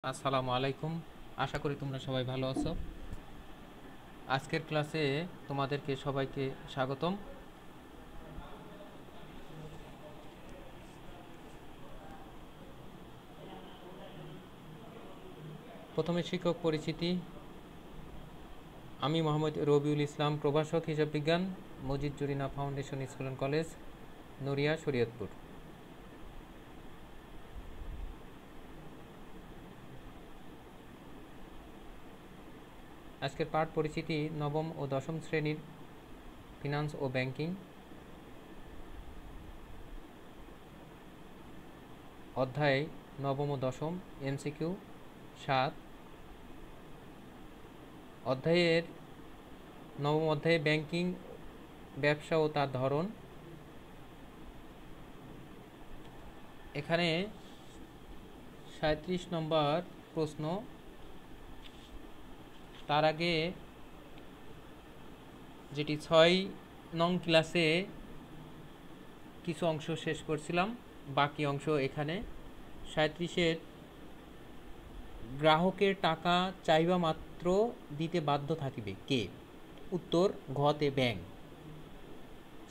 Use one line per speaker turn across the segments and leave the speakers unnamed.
আসসালামু আলাইকুম। আশা করি তোমরা সবাই ভালো আছো। আজকের ক্লাসে তোমাদেরকে সবাইকে স্বাগতম। প্রথমে শিক্ষক পরিচিতি। আমি মোহাম্মদ রবিউল ইসলাম, প্রভাষক হিসাব বিজ্ঞান, Majid Jurina foundation school and college, Naria, Shariatpur. আজকের পাঠ পরিচিতি নবম ও দশম শ্রেণীর ফিনান্স ও ব্যাংকিং, অধ্যায় নবম ও দশম, এমসিকিউ 7। নবম অধ্যায়ে ব্যাংকিং ব্যবসা ও তার ধরন। এখানে 37 নম্বর প্রশ্ন। তার আগে যেটি 6 নং ক্লাসে কিছু অংশ শেষ করছিলাম, বাকি অংশ এখানে। 37-এর গ্রাহকের টাকা চাইবা মাত্র দিতে বাধ্য থাকিবে কে? উত্তর ঘতে ব্যাংক।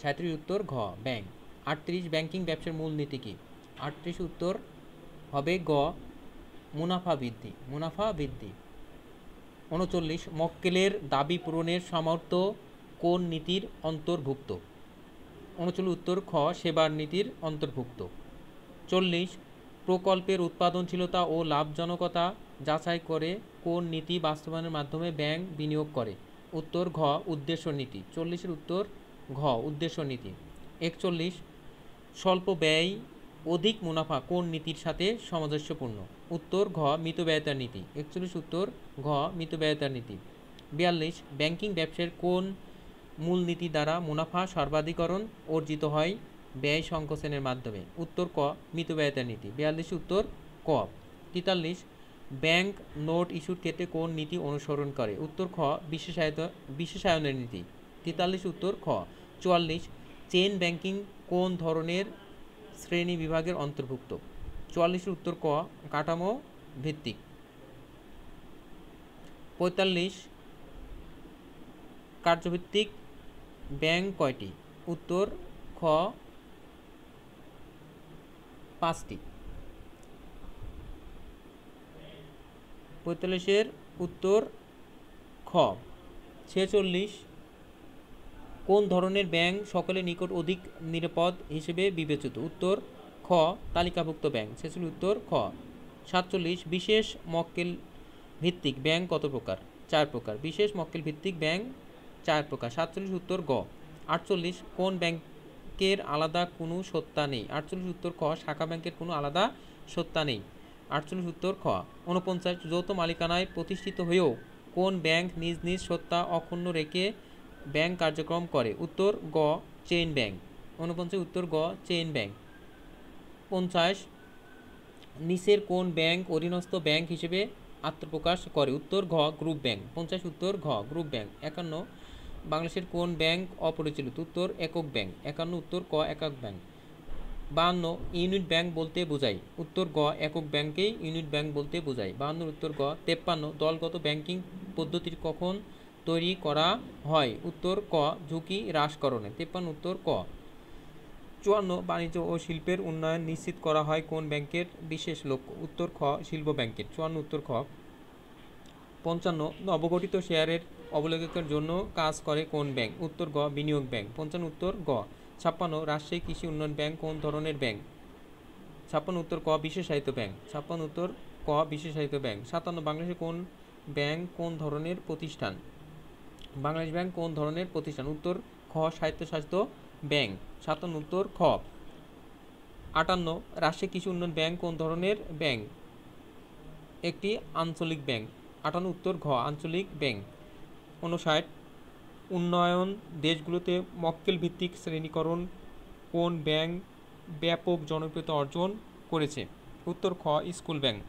37 উত্তর ঘ ব্যাংক। 38 ব্যাংকিং ব্যবসার মূলনীতি কি? 38 উত্তর হবে গ মুনাফা বৃদ্ধি। 39 মক্কেলের দাবি পূরণের সামর্থ্য কোন নীতির অন্তর্ভুক্ত? 39 উত্তর খ সেবার নীতির অন্তর্ভুক্ত। 40 প্রকল্পের উৎপাদনশীলতা ও লাভজনকতা যাচাই করে কোন নীতি বাস্তবায়নের মাধ্যমে ব্যাংক বিনিয়োগ করে? উত্তর ঘ উদ্দেশ্য নীতি। 40-এর উত্তর ঘ উদ্দেশ্য নীতি। 41 স্বল্প ব্যয় অধিক মুনাফা কোন নীতির সাথে সামঞ্জস্যপূর্ণ? উত্তর ঘ মিতব্যয়িতার নীতি। 41 উত্তর ঘ মিতব্যয়িতার নীতি। 42 ব্যাংকিং ব্যবসার কোন মূলনীতি দ্বারা মুনাফা সর্বাধিকরণ অর্জিত হয় ব্যয় সংকোচনের মাধ্যমে? উত্তর ক মিতব্যয়িতার নীতি। 42 উত্তর ক। 43 ব্যাংক নোট ইস্যুর ক্ষেত্রে কোন নীতি অনুসরণ করে? উত্তর খ বিশেষায়নের নীতি। 43 উত্তর খ। 44 চেইন ব্যাংকিং কোন ধরনের শ্রেণী বিভাগের অন্তর্ভুক্ত? 44 উত্তর ক কাঠামো ভিত্তিক। 45 কার্যভিত্তিক ব্যাংক কয়টি? উত্তর খ 5টি। 45-এর উত্তর খ। 46 কোন ধরনের ব্যাংক সকলের নিকট অধিক নিরাপদ হিসেবে বিবেচিত? উত্তর খ তালিকাভুক্ত ব্যাংক। 46 উত্তর খ। 47 বিশেষ মক্কেল ভিত্তিক ব্যাংক কত প্রকার? 4 প্রকার। বিশেষ মক্কেল ভিত্তিক ব্যাংক 4 প্রকার। 47 উত্তর গ। 48 কোন ব্যাংকের আলাদা কোনো সত্তা নেই? 48 উত্তর খ শাখা ব্যাংকের কোনো আলাদা সত্তা নেই। 48 উত্তর খ। 49 যৌথ মালিকানায় প্রতিষ্ঠিত হয়েও কোন ব্যাংক নিজ নিজ সত্তা অক্ষুণ্ণ রেখে ব্যাংক কার্যক্রম করে? উত্তর গ চেইন ব্যাংক। 49 উত্তর গ চেইন ব্যাংক। 50 নিচের কোন ব্যাংক অধীনস্থ ব্যাংক হিসেবে আত্মপ্রকাশ করে? উত্তর ঘ গ্রুপ ব্যাংক। 50 উত্তর ঘ গ্রুপ ব্যাংক। 51 বাংলাদেশের কোন ব্যাংক অপরিচালিত? উত্তর একক ব্যাংক। 51 উত্তর ক একক ব্যাংক। 52 ইউনিট ব্যাংক বলতে বোঝায়? উত্তর গ একক ব্যাংকেই ইউনিট ব্যাংক বলতে বোঝায়। 52 উত্তর গ। 53 দলগত ব্যাংকিং পদ্ধতির কখন তৈরি করা হয়? উত্তর ক ঝুঁকি হ্রাসকরণে। 53 উত্তর ক। 54 বাণিজ্য ও শিল্পের উন্নয়ন নিশ্চিত করা হয় কোন ব্যাংকের বিশেষ লক্ষ্য? উত্তর খ শিল্প ব্যাংকের। 54 উত্তর খ। 55 নবগঠিত শেয়ারের অবলোকনের জন্য কাজ করে কোন ব্যাংক? উত্তর গ বিনিয়োগ ব্যাংক। 55 উত্তর গ। 56 রাজশাহী কৃষি উন্নয়ন ব্যাংক কোন ধরনের ব্যাংক? 56 উত্তর ক বিশেষায়িত ব্যাংক। 56 উত্তর ক বিশেষায়িত ব্যাংক। 57 বাংলাদেশের কোন ব্যাংক কোন ধরনের প্রতিষ্ঠান? বাংলাদেশ ব্যাংক কোন ধরনের প্রতিষ্ঠান? উত্তর খ স্বায়ত্তশাসিত ব্যাংক। 57 উত্তর খ। 58 রাজশাহী কৃষি উন্নয়ন ব্যাংক কোন ধরনের ব্যাংক? একটি আঞ্চলিক ব্যাংক। 58 উত্তর ঘ আঞ্চলিক ব্যাংক। 59 উন্নয়ন দেশগুলোতে মক্কেল ভিত্তিক শ্রেণীকরণ কোন ব্যাংক ব্যাপক জনপ্রিয়তা অর্জন করেছে? উত্তর খ স্কুল ব্যাংক।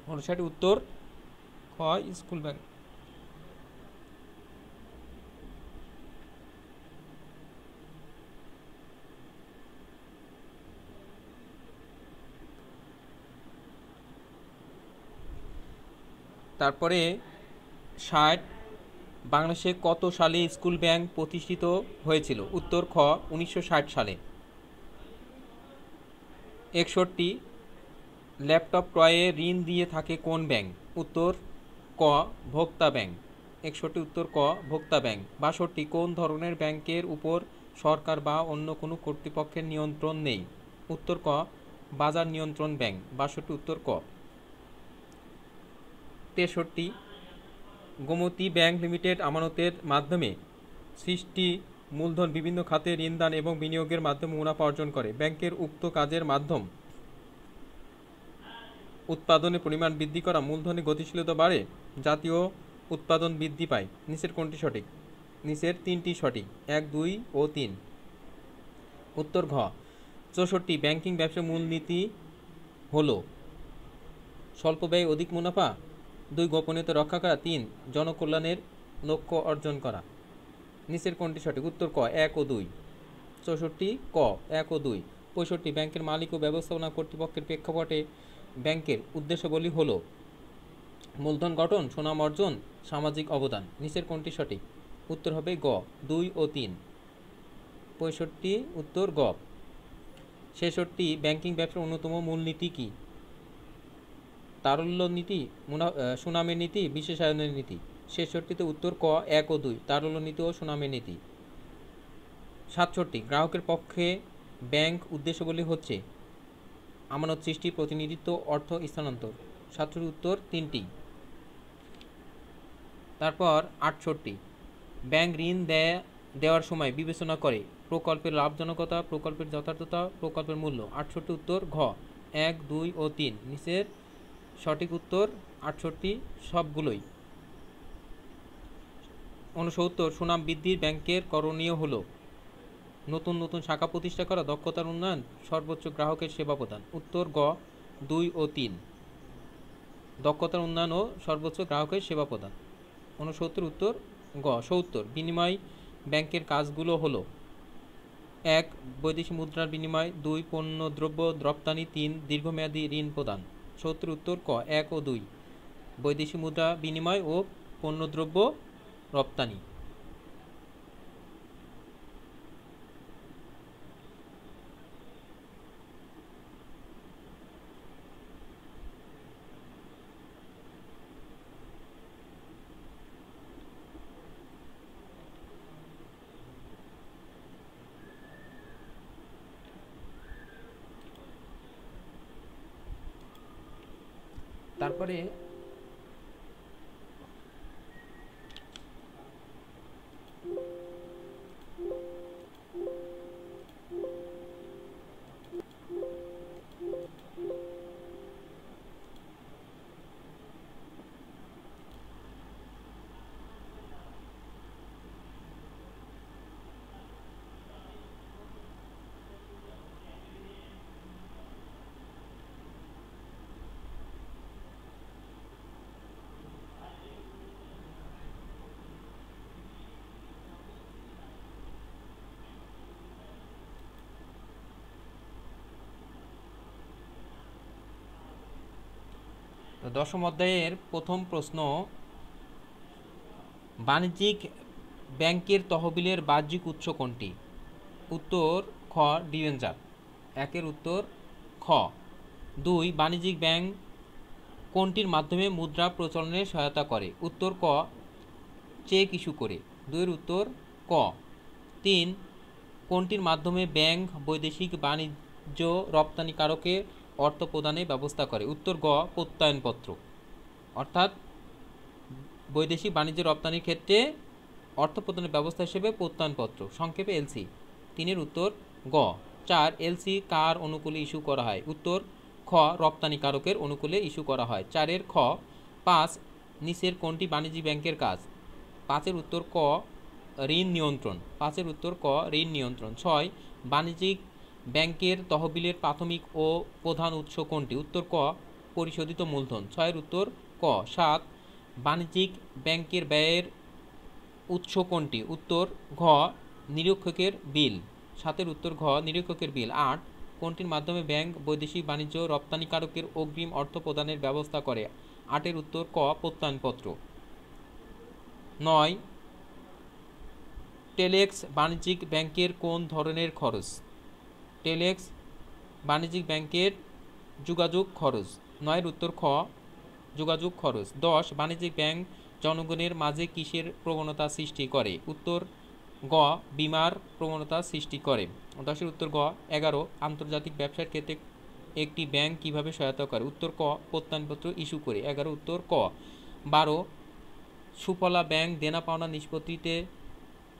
59 উত্তর খ স্কুল ব্যাংক। তারপরে 60, বাংলাদেশে কত সালে স্কুল ব্যাংক প্রতিষ্ঠিত হয়েছিল? উত্তর খ 1960 সালে। 61, ল্যাপটপ ক্রয়ে ঋণ দিয়ে থাকে কোন ব্যাংক? উত্তর ক ভোক্তা ব্যাংক। 61 উত্তর ক ভোক্তা ব্যাংক। 62, কোন ধরনের ব্যাংকের উপর সরকার বা অন্য কোনো কর্তৃপক্ষের নিয়ন্ত্রণ নেই? উত্তর ক বাজার নিয়ন্ত্রণ ব্যাংক। 62 উত্তর ক। 63, গোমতী ব্যাংক লিমিটেড আমানতের মাধ্যমে সৃষ্টি মূলধন বিভিন্ন খাতে ঋণদান এবং বিনিয়োগের মাধ্যমে মুনাফা অর্জন করে। ব্যাংকের উক্ত কাজের মাধ্যম উৎপাদনের পরিমাণ বৃদ্ধি করা, মূলধনে গতিশীলতা বাড়ে, জাতীয় উৎপাদন বৃদ্ধি পায়। নিচের কোনটি সঠিক? নিচের তিনটি সঠিক, 1, 2 ও 3। উত্তর ঘ 64, ব্যাংকিং ব্যবসার মূলনীতি হলো স্বল্প ব্যয় অধিক মুনাফা, 2 গোপনীয়তা রক্ষা করা, 3 জনকল্যাণের লক্ষ্য অর্জন করা। নিচের কোনটি সঠিক? উত্তর ক 1 ও 2। 64 ক 1 ও 2। 65, ব্যাংকের মালিক ও ব্যবস্থাপনা কর্তৃপক্ষের প্রেক্ষাপটে ব্যাংকের উদ্দেশ্যাবলী হলো মূলধন গঠন, সুনাম অর্জন, সামাজিক অবদান। নিচের কোনটি সঠিক? উত্তর হবে গ 2 ও 3। 65 উত্তর গ। 66, ব্যাংকিং ব্যবসার অন্যতম মূলনীতি কি? তারল্য নীতি, সুনামের নীতি, বিশেষায়নের নীতি। 66 উত্তর ক 1 ও 2, তারল্য নীতি ও সুনামের নীতি। 67, গ্রাহকের পক্ষে ব্যাংক উদ্দেশ্যাবলী হচ্ছে আমানত সৃষ্টি, প্রতিনিধিত্ব, অর্থ স্থানান্তর। 67 উত্তর 3টি। তারপর 68, ব্যাংক ঋণ দেওয়ার সময় বিবেচনা করে প্রকল্পের লাভজনকতা, প্রকল্পের যথার্থতা, প্রকল্পের মূল্য। 68 উত্তর ঘ 1, 2 ও 3। নিচের সঠিক উত্তর 68 সবগুলোই। 69, সুনাম বৃদ্ধির ব্যাংকের করণীয় হলো নতুন নতুন শাখা প্রতিষ্ঠা করা, দক্ষতার উন্নয়ন, সর্বোচ্চ গ্রাহকের সেবা প্রদান। উত্তর গ 2 ও 3, দক্ষতার উন্নয়ন ও সর্বোচ্চ গ্রাহকের সেবা প্রদান। 69 উত্তর গ। 70, বিনিময় ব্যাংকের কাজগুলো হলো 1 বৈদেশিক মুদ্রার বিনিময়, 2 পণ্য দ্রব্য রপ্তানি, 3 দীর্ঘমেয়াদী ঋণ প্রদান। 70 উত্তর ক 1 ও 2, বৈদেশিক মুদ্রা বিনিময় ও পণ্যদ্রব্য রপ্তানি। তারপরে দশম অধ্যায়ের প্রথম প্রশ্ন, বাণিজ্যিক ব্যাংকের তহবিলের বাহ্যিক উৎস কোনটি? উত্তর খ ডিবেঞ্চার। 1 উত্তর খ। 2, বাণিজ্যিক ব্যাংক কোনটির মাধ্যমে মুদ্রা প্রচলনে সহায়তা করে? উত্তর ক চেক ইস্যু করে। 2 উত্তর ক। 3, কোনটির মাধ্যমে ব্যাংক বৈদেশিক বাণিজ্য রপ্তানিকারকে অর্থ প্রদানের ব্যবস্থা করে? উত্তর গ প্রত্যয়নপত্র। অর্থাৎ বৈদেশিক বাণিজ্য রপ্তানির ক্ষেত্রে অর্থ প্রদানের ব্যবস্থা হিসেবে প্রত্যয়নপত্র, সংক্ষেপে এলসি। 3 উত্তর গ। 4, এলসি কার অনুকূলে ইস্যু করা হয়? উত্তর খ রপ্তানিকারকের অনুকূলে ইস্যু করা হয়। 4 খ। 5, নিচের কোনটি বাণিজ্যিক ব্যাংকের কাজ? 5 উত্তর ক ঋণ নিয়ন্ত্রণ। 5 উত্তর ক ঋণ নিয়ন্ত্রণ। 6, বাণিজ্যিক ব্যাংকের তহবিলের প্রাথমিক ও প্রধান উৎস কোনটি? উত্তর ক পরিশোধিত মূলধন। 6 উত্তর ক। 7, বাণিজ্যিক ব্যাংকের ব্যয়ের উৎস কোনটি? উত্তর ঘ নিরীক্ষকের বিল। 7 উত্তর ঘ নিরীক্ষকের বিল। 8, কোনটির মাধ্যমে ব্যাংক বৈদেশিক বাণিজ্য রপ্তানিকারকের অগ্রিম অর্থ প্রদানের ব্যবস্থা করে? 8 উত্তর ক প্রত্যয়নপত্র। 9 টেলেক্স বাণিজ্যিক ব্যাংকের কোন ধরনের খরচ? টেলেক্স বাণিজ্যিক ব্যাংকের যোগাযোগ খরচ। 9 উত্তর খ যোগাযোগ খরচ। 10 বাণিজ্যিক ব্যাংক জনগণের মাঝে কিসের প্রবণতা সৃষ্টি করে? উত্তর গ বীমার প্রবণতা সৃষ্টি করে। 10 উত্তর গ। 11 আন্তর্জাতিক ব্যবসার ক্ষেত্রে একটি ব্যাংক কিভাবে সহায়তা করে? উত্তর ক প্রত্যয়নপত্র ইস্যু করে। 11 উত্তর ক। 12 সুফলা ব্যাংক দেনা পাওনা নিষ্পত্তিতে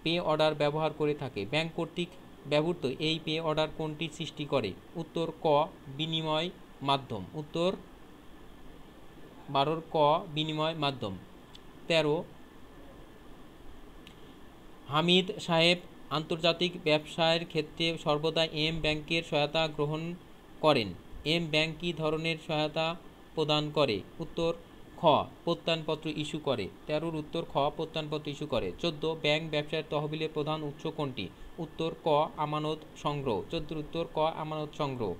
পে অর্ডার ব্যবহার করে থাকে। ব্যাংক কর্তৃক ব্যবহৃত এই পে অর্ডার কোনটি সৃষ্টি করে? উত্তর ক বিনিময় মাধ্যম। উত্তর 12 ক বিনিময় মাধ্যম। 13 হামিদ সাহেব আন্তর্জাতিক ব্যবসায়ের ক্ষেত্রে সর্বদা এম ব্যাংকের সহায়তা গ্রহণ করেন। এম ব্যাংক কী ধরনের সহায়তা প্রদান করে? উত্তর খ প্রত্যয়নপত্র ইস্যু করে। 13 উত্তর খ প্রত্যয়নপত্র ইস্যু করে। 14 ব্যাংক ব্যবসায়ের তহবিলের প্রধান উৎস কোনটি? উত্তর ক আমানত সংগ্রহ। 14 উত্তর ক আমানত সংগ্রহ।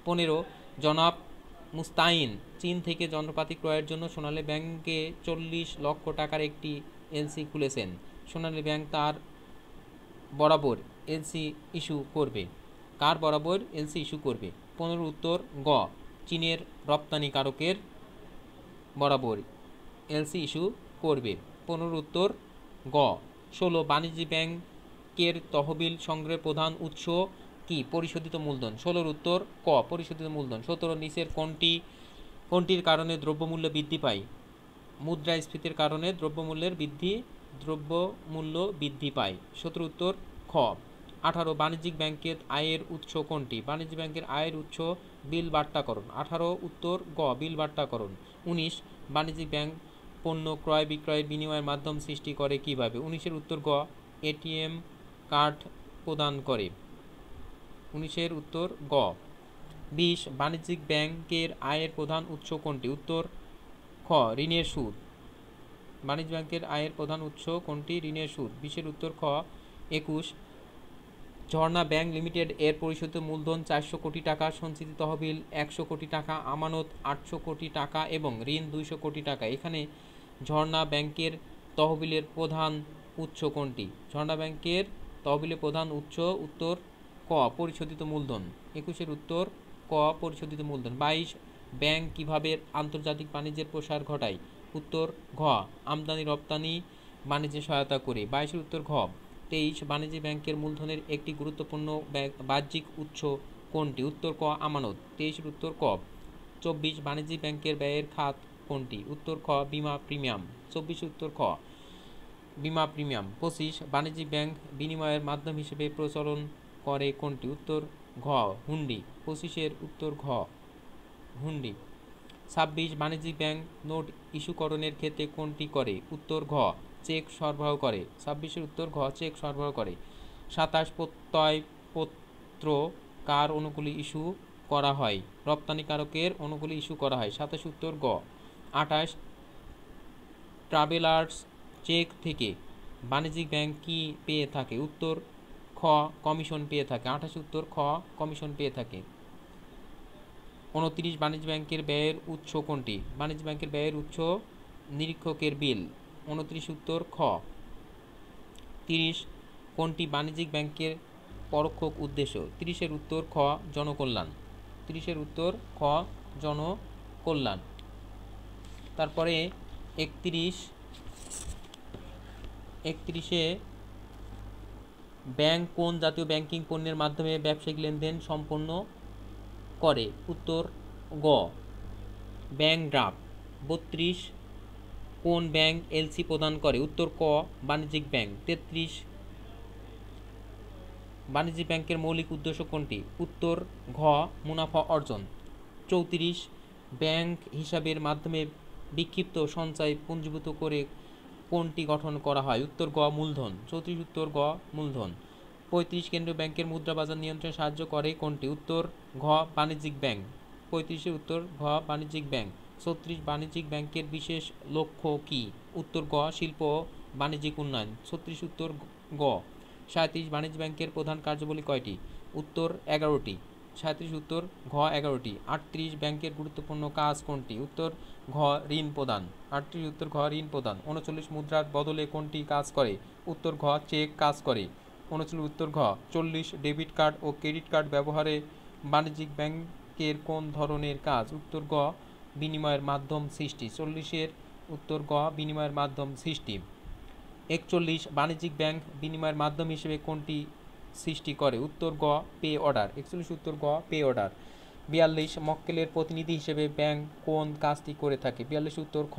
15 জনাব মুস্তাইন চীন থেকে যন্ত্রপাতি ক্রয়ের জন্য সোনালী ব্যাংকে 40 লক্ষ টাকার একটি এলসি খুলেছেন। সোনালী ব্যাংক তার বরাবর এলসি ইস্যু করবে। কার বরাবর এলসি ইস্যু করবে? 15 উত্তর গ চীনের রপ্তানিকারকের বরাবর এলসি ইস্যু করবে। 15 উত্তর গ। 16 বাণিজ্যিক ব্যাংকের তহবিল সংগ্রহের প্রধান উৎস কি? পরিশোধিত মূলধন। 16 উত্তর ক পরিশোধিত মূলধন। 17 নিচের কোনটির কারণে দ্রব্যমূল্য বৃদ্ধি পায়? মুদ্রাস্ফীতির কারণে দ্রব্যমূল্য বৃদ্ধি পায়। 17 উত্তর খ। 18 বাণিজ্যিক ব্যাংকের আয়ের উৎস কোনটি? বাণিজ্যিক ব্যাংকের আয়ের উৎস বিল বাট্টাকরণ। 18 উত্তর গ বিল বাট্টাকরণ। 19 বাণিজ্যিক ব্যাংক পণ্য ক্রয় বিক্রয়ের বিনিময়ের মাধ্যম সৃষ্টি করে কিভাবে? 19 উত্তর গ এটিএম কার্ড প্রদান করে। 19 উত্তর গ। 20 বাণিজ্যিক ব্যাংকের আয়ের প্রধান উৎস কোনটি? উত্তর খ ঋণের সুদ। বাণিজ্য ব্যাংকের আয়ের প্রধান উৎস কোনটি? ঋণের সুদ। 20 উত্তর খ। 21 ঝর্ণা ব্যাংক লিমিটেড এর পরিশোধিত মূলধন 400 কোটি টাকা, সঞ্চিত তহবিল 100 কোটি টাকা, আমানত 800 কোটি টাকা এবং ঋণ 200 কোটি টাকা। এখানে ঝর্ণা ব্যাংকের তহবিলের প্রধান উৎস কোনটি? ঝর্ণা ব্যাংকের তহবিলের প্রধান উৎস উত্তর ক পরিশোধিত মূলধন। 21 উত্তর ক পরিশোধিত মূলধন। 22 ব্যাংক কিভাবে আন্তর্জাতিক বাণিজ্যের প্রসার ঘটায়? উত্তর ঘ আমদানি রপ্তানি বাণিজ্যে সহায়তা করে। 22 উত্তর ঘ। 23 বাণিজ্যিক ব্যাংকের মূলধনের একটি গুরুত্বপূর্ণ বাহ্যিক উৎস কোনটি? উত্তর ক আমানত। 23 উত্তর ক। 24 বাণিজ্যিক ব্যাংকের ব্যয়ের খাত কোনটি? উত্তর খ বীমা প্রিমিয়াম। 24 উত্তর খ বীমা প্রিমিয়াম। 25 বাণিজ্যিক ব্যাংক বিনিময়ের মাধ্যম হিসেবে প্রচলন করে কোনটি? উত্তর ঘ হুন্ডি। 25 উত্তর ঘ হুন্ডি। 26 বাণিজ্যিক ব্যাংক নোট ইস্যুকরণের ক্ষেত্রে কোনটি করে? উত্তর ঘ চেক সরবরাহ করে। 26 উত্তর ঘ চেক সরবরাহ করে। 27 প্রত্যয়পত্র কার অনুকূলে ইস্যু করা হয়? রপ্তানিকারকের অনুকূলে ইস্যু করা হয়। 27 উত্তর গ। 28 ট্রাভেলার্স চেক থেকে বাণিজ্যিক ব্যাংক কি পেয়ে থাকে? উত্তর খ কমিশন পেয়ে থাকে। 28 উত্তর খ কমিশন পেয়ে থাকে। 29 বাণিজ্য ব্যাংকের ব্যয়ের উৎস কোনটি? বাণিজ্য ব্যাংকের ব্যয়ের উৎস নিরীক্ষকের বিল। 29 উত্তর খ। 30 কোনটি বাণিজ্যিক ব্যাংকের পরোক্ষ উদ্দেশ্য? 30 উত্তর খ জনকল্যাণ। 30 উত্তর খ জনকল্যাণ। তারপরে 31 ব্যাংক কোন জাতীয় ব্যাংকিং পণ্যের মাধ্যমে ব্যবসায়িক লেনদেন সম্পন্ন করে? উত্তর গ ব্যাংক ড্রাফট। 32 কোন ব্যাংক এলসি প্রদান করে? উত্তর ক বাণিজ্যিক ব্যাংক। 33 বাণিজ্যিক ব্যাংকের মৌলিক উদ্দেশ্য কোনটি? উত্তর ঘ মুনাফা অর্জন। 34 ব্যাংক হিসাবের মাধ্যমে বিক্ষিপ্ত সঞ্চয় পুঞ্জীভূত করে কোনটি গঠন করা হয়? উত্তর গ মূলধন। 34 উত্তর গ মূলধন। 35 কেন্দ্রীয় ব্যাংকের মুদ্রা বাজার নিয়ন্ত্রণে সাহায্য করে কোনটি? উত্তর ঘ বাণিজ্যিক ব্যাংক। 35 উত্তর ঘ বাণিজ্যিক ব্যাংক। 36 বাণিজ্যিক ব্যাংকের বিশেষ লক্ষ্য কি? উত্তর গ শিল্প ও বাণিজ্যিক উন্নয়ন। 36 উত্তর গ। 37 বাণিজ্য ব্যাংকের প্রধান কার্যাবলী কয়টি? উত্তর 11টি। 37 উত্তর ঘ 11টি। 38 ব্যাংকের গুরুত্বপূর্ণ কাজ কোনটি? উত্তর ঘ ঋণ প্রদান। 38 উত্তর ঘ ঋণ প্রদান। 39 মুদ্রার বদলে কোনটি কাজ করে? উত্তর ঘ চেক কাজ করে। 39 উত্তর ঘ। 40 ডেবিট কার্ড ও ক্রেডিট কার্ড ব্যবহারে বাণিজ্যিক ব্যাংকের কোন ধরনের কাজ? উত্তর গ বিনিময়ের মাধ্যম সৃষ্টি। 40 উত্তর গ বিনিময়ের মাধ্যম সৃষ্টি। 41 বাণিজ্যিক ব্যাংক বিনিময়ের মাধ্যম হিসেবে কোনটি সৃষ্টি করে? উত্তর গ পে অর্ডার। 41 উত্তর গ পে অর্ডার। 42 মক্কেলের প্রতিনিধি হিসেবে ব্যাংক কোন কাজটি করে থাকে? 42 উত্তর খ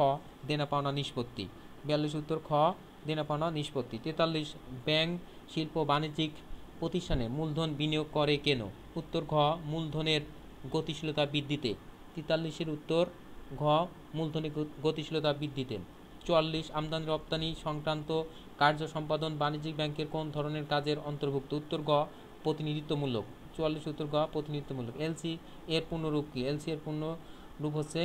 দেনা পাওনা নিষ্পত্তি। 42 উত্তর খ দেনা পাওনা নিষ্পত্তি। 43 ব্যাংক শিল্প বাণিজ্যিক প্রতিষ্ঠানে মূলধন বিনিয়োগ করে কেন? উত্তর ঘ মূলধনের গতিশীলতা বৃদ্ধিতে। 43 উত্তর ঘ মূলধনের গতিশীলতা বৃদ্ধিতে। 44 আমদানি রপ্তানি সংক্রান্ত কার্য সম্পাদন বাণিজ্যিক ব্যাংকের কোন ধরনের কাজের অন্তর্ভুক্ত? উত্তর গ প্রতিনিধিত্বমূলক। 44 উত্তর গ প্রতিনিধিত্বমূলক। এলসি এর পূর্ণরূপ কি? এলসি এর পূর্ণরূপ হচ্ছে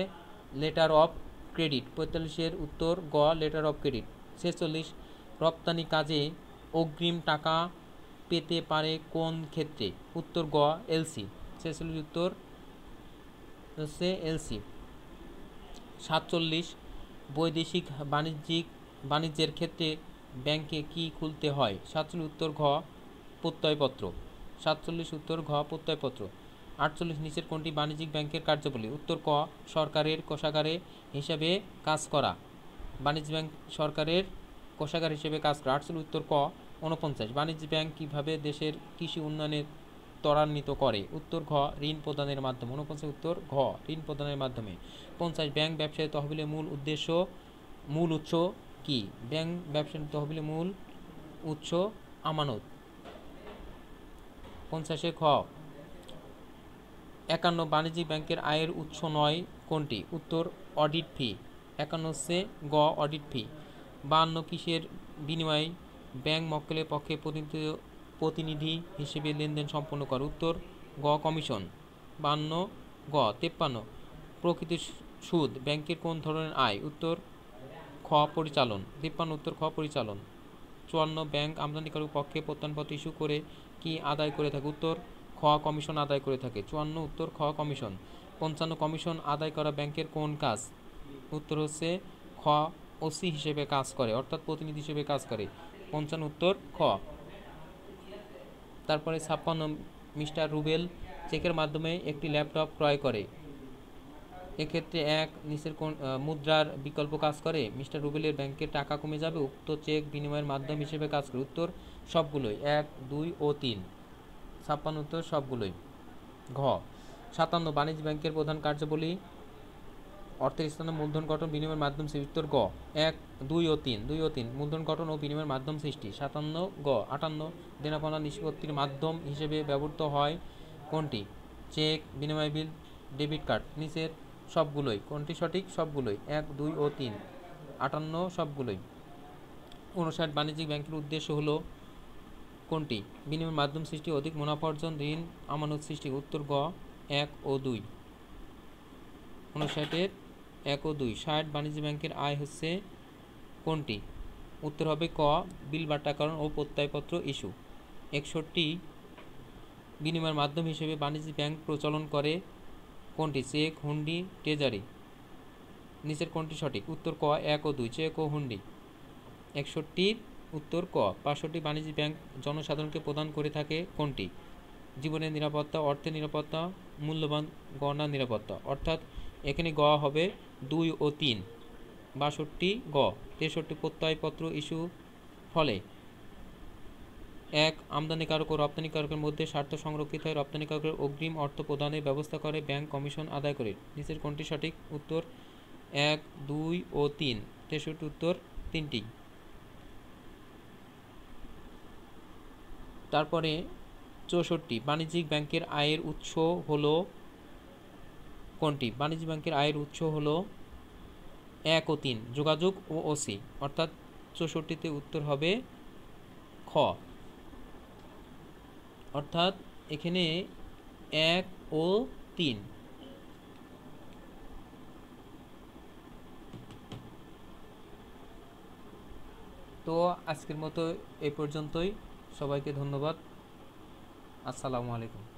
লেটার অফ ক্রেডিট। 45 উত্তর গ লেটার অফ ক্রেডিট। 46 রপ্তানি কাজে অগ্রিম টাকা পেতে পারে কোন ক্ষেত্রে? উত্তর গ এলসি। 46 উত্তর হচ্ছে এলসি। 47 বৈদেশিক বাণিজ্যের ক্ষেত্রে ব্যাংকে কি খুলতে হয়? 47 উত্তর ঘ প্রত্যয়পত্র। 47 উত্তর ঘ প্রত্যয়পত্র। 48 নিচের কোনটি বাণিজ্যিক ব্যাংকের কার্যাবলী? উত্তর ক সরকারের কোষাগারে হিসাবে কাজ করা। বাণিজ্য ব্যাংক সরকারের কোষাগার হিসেবে কাজ করে। 48 উত্তর ক। 49 বাণিজ্য ব্যাংক কিভাবে দেশের কৃষি উন্নয়নের ত্বরান্বিত করে? উত্তর ঘ ঋণ প্রদানের মাধ্যমে। 49 উত্তর ঘ ঋণ প্রদানের মাধ্যমে। 50 ব্যাংক ব্যবসায় তহবিলের মূল উৎস কি? ব্যাংক ব্যবসায় তহবিলের মূল উৎস আমানত। 50 খ 51 বাণিজ্যিক ব্যাংকের আয়ের উৎস নয় কোনটি? উত্তর অডিট ফি। 51 হচ্ছে গ অডিট ফি। 52 কিসের বিনিময়ে ব্যাংক মক্কেলের পক্ষে প্রতিনিধি হিসেবে লেনদেন সম্পন্ন করে? উত্তর গ কমিশন। 52 গ 53 প্রকৃত সুদ ব্যাংকের কোন ধরনের আয়? উত্তর খ পরিচালন। 53 উত্তর খ পরিচালন। 54 ব্যাংক আমদানিকারক পক্ষে প্রত্যয়নপত্র ইস্যু করে কি আদায় করে থাকে? উত্তর খ কমিশন আদায় করে থাকে। 54 উত্তর খ কমিশন। 55 কমিশন আদায় করা ব্যাংকের কোন কাজ? উত্তর হচ্ছে খ ওসি হিসেবে কাজ করে, অর্থাৎ প্রতিনিধি হিসেবে কাজ করে। 55 উত্তর খ। তারপরে 56 মিস্টার রুবেল চেকের মাধ্যমে একটি ল্যাপটপ ক্রয় করে। এক্ষেত্রে এক নিচের কোন মুদ্রার বিকল্প কাজ করে? মিস্টার রুবেলের ব্যাংকের টাকা কমে যাবে। উক্ত চেক বিনিময়ের মাধ্যম হিসেবে কাজ করে। উত্তর সবগুলোই। 1, 2 ও 3। 56 উত্তর সবগুলোই। ঘ 57 বাণিজ্য ব্যাংকের প্রধান কার্যাবলী অর্থের স্থানে মূলধন গঠন বিনিময়ের মাধ্যম সৃষ্টি। উত্তর গ 1, 2 ও 3 মূলধন গঠন ও বিনিময়ের মাধ্যম সৃষ্টি। 57 গ 58 দেনা পাওনা নিষ্পত্তির মাধ্যম হিসেবে ব্যবহৃত হয় কোনটি? চেক, বিনিময় বিল, ডেবিট কার্ড। নিচের সবগুলোই। কোনটি সঠিক? সবগুলোই। 1, 2 ও 3। 58 সবগুলোই। 59 বাণিজ্যিক ব্যাংকের উদ্দেশ্য হলো কোনটি? বিনিময়ের মাধ্যম সৃষ্টি, অধিক মুনাফা অর্জন, ঋণ আমানত সৃষ্টি। উত্তর গ 1 ও 2। 59 1 ও 2। 60 বাণিজ্য ব্যাংকের আয় হচ্ছে কোনটি? উত্তর হবে ক বিল বাট্যাকরণ ও প্রত্যয়পত্র ইস্যু। 61 বিনিময়ের মাধ্যম হিসেবে বাণিজ্য ব্যাংক প্রচলন করে কোনটি? চেক, হুন্ডি, ট্রেজারি। নিচের কোনটি সঠিক? উত্তর ক 1 ও 2 চেক ও হুন্ডি। 61 উত্তর ক। 65 বাণিজ্য ব্যাংক জনসাধারণকে প্রদান করে থাকে কোনটি? জীবনের নিরাপত্তা, অর্থের নিরাপত্তা, মূল্যবান গহনার নিরাপত্তা। অর্থাৎ এখানে গ হবে 2 ও 3। 62 গ। 63 প্রত্যয়পত্র ইস্যু ফলে 1 আমদানিকারক ও রপ্তানিকারকের মধ্যে স্বার্থ সংরক্ষিত হয়। রপ্তানিকারকের অগ্রিম অর্থ প্রদানের ব্যবস্থা করে, ব্যাংক কমিশন আদায় করে। নিচের কোনটি সঠিক? উত্তর 1, 2 ও 3। 63 উত্তর 3টি। তারপরে 64 বাণিজ্যিক ব্যাংকের আয়ের উৎস হলো কোনটি? বাণিজ্যিক ব্যাংকের আয়ের উৎস হলো 1 ও 3 যোগাযোগ ও ওসি। অর্থাৎ 64তে উত্তর হবে খ। অর্থাৎ এখানে 1 ও 3। তো আজকের মতো এই পর্যন্তই। সবাইকে ধন্যবাদ। আসসালামু আলাইকুম।